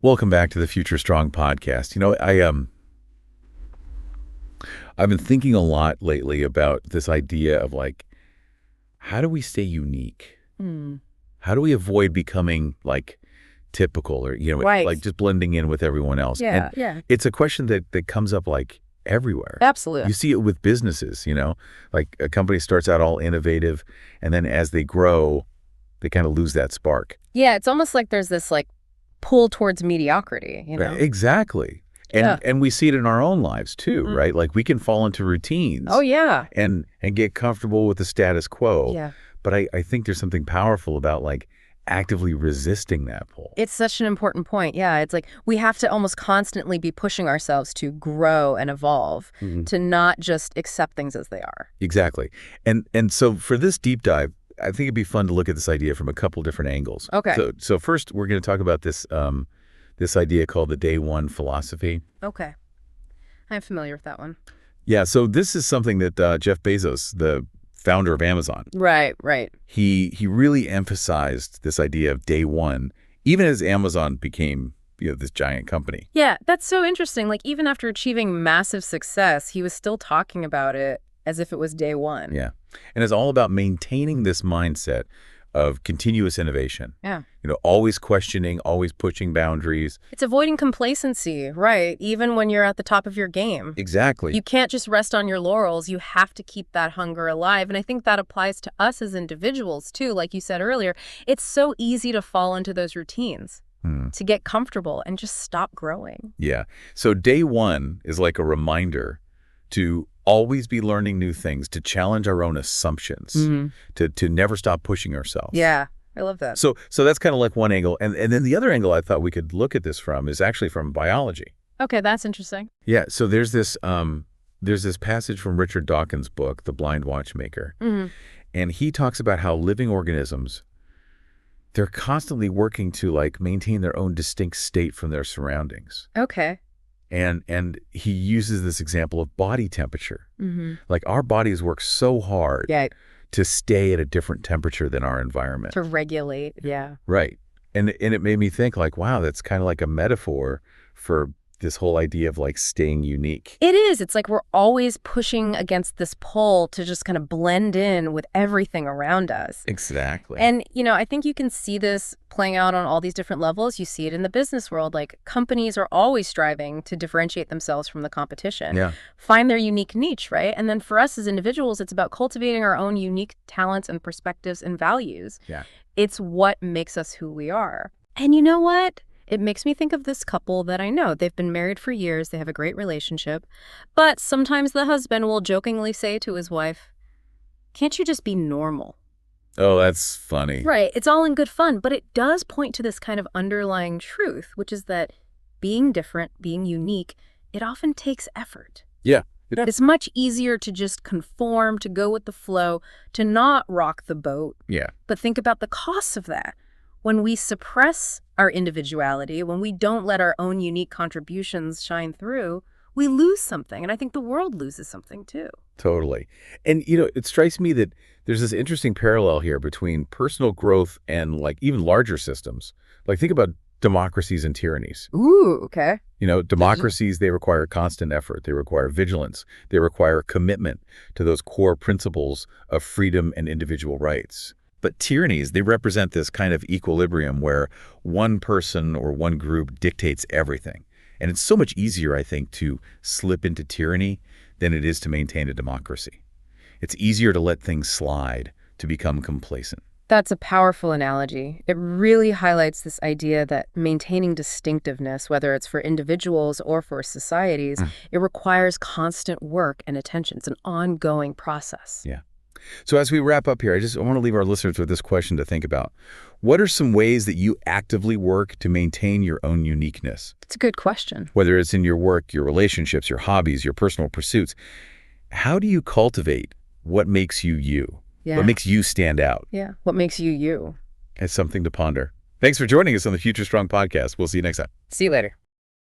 Welcome back to the Future Strong podcast. I've been thinking a lot lately about this idea of like, how do we stay unique? Mm. How do we avoid becoming like typical or, Right. like just blending in with everyone else? Yeah, And yeah. it's a question that comes up like everywhere. Absolutely. You see it with businesses, like a company starts out all innovative and then as they grow, they kind of lose that spark. Yeah, it's almost like there's this like pull towards mediocrity, you know? Exactly. Yeah. And we see it in our own lives too, right? Like we can fall into routines. Oh, yeah. And get comfortable with the status quo. Yeah. But I think there's something powerful about like actively resisting that pull. It's such an important point. Yeah, it's like we have to almost constantly be pushing ourselves to grow and evolve, to not just accept things as they are. Exactly. And so for this deep dive, I think it'd be fun to look at this idea from a couple different angles. Okay. So first, we're going to talk about this this idea called the day one philosophy. Okay. I'm familiar with that one. Yeah. So this is something that Jeff Bezos, the founder of Amazon, Right. he really emphasized this idea of day one, even as Amazon became this giant company. Yeah, that's so interesting. Like even after achieving massive success, he was still talking about it as if it was day one. Yeah. And it's all about maintaining this mindset of continuous innovation. Yeah. Always questioning, always pushing boundaries. It's avoiding complacency, right? Even when you're at the top of your game. Exactly. You can't just rest on your laurels. You have to keep that hunger alive. And I think that applies to us as individuals, too. Like you said earlier, it's so easy to fall into those routines, to get comfortable and just stop growing. Yeah. So day one is like a reminder to always be learning new things, to challenge our own assumptions, to never stop pushing ourselves. Yeah, I love that. So that's kind of like one angle. And then the other angle I thought we could look at this from is actually from biology. Okay, that's interesting. Yeah, so there's this passage from Richard Dawkins' book, The Blind Watchmaker. And he talks about how living organisms, they're constantly working to like maintain their own distinct state from their surroundings. Okay. And he uses this example of body temperature. Like our bodies work so hard to stay at a different temperature than our environment. To regulate, yeah. Right. And it made me think like, wow, that's kind of like a metaphor for this whole idea of like staying unique. It is. It's like we're always pushing against this pull to just kind of blend in with everything around us. Exactly. And, I think you can see this playing out on all these different levels. You see it in the business world. Like companies are always striving to differentiate themselves from the competition, find their unique niche, right? And then for us as individuals, it's about cultivating our own unique talents and perspectives and values. Yeah. It's what makes us who we are. And you know what? It makes me think of this couple that I know. They've been married for years. They have a great relationship. But sometimes the husband will jokingly say to his wife, "Can't you just be normal?" Oh, that's funny. Right. It's all in good fun. But it does point to this kind of underlying truth, which is that being different, being unique, it often takes effort. Yeah. It's much easier to just conform, to go with the flow, to not rock the boat. Yeah. But think about the costs of that. When we suppress our individuality, when we don't let our own unique contributions shine through, we lose something. And I think the world loses something too. Totally. And, it strikes me that there's this interesting parallel here between personal growth and like even larger systems. Like think about democracies and tyrannies. Ooh, okay. Democracies, they require constant effort. They require vigilance. They require commitment to those core principles of freedom and individual rights. But tyrannies, they represent this kind of equilibrium where one person or one group dictates everything. And it's so much easier, I think, to slip into tyranny than it is to maintain a democracy. It's easier to let things slide, to become complacent. That's a powerful analogy. It really highlights this idea that maintaining distinctiveness, whether it's for individuals or for societies, it requires constant work and attention. It's an ongoing process. Yeah. So as we wrap up here, I want to leave our listeners with this question to think about. What are some ways that you actively work to maintain your own uniqueness? It's a good question. Whether it's in your work, your relationships, your hobbies, your personal pursuits, how do you cultivate what makes you you? Yeah. What makes you stand out? Yeah. What makes you you? It's something to ponder. Thanks for joining us on the Future Strong podcast. We'll see you next time. See you later.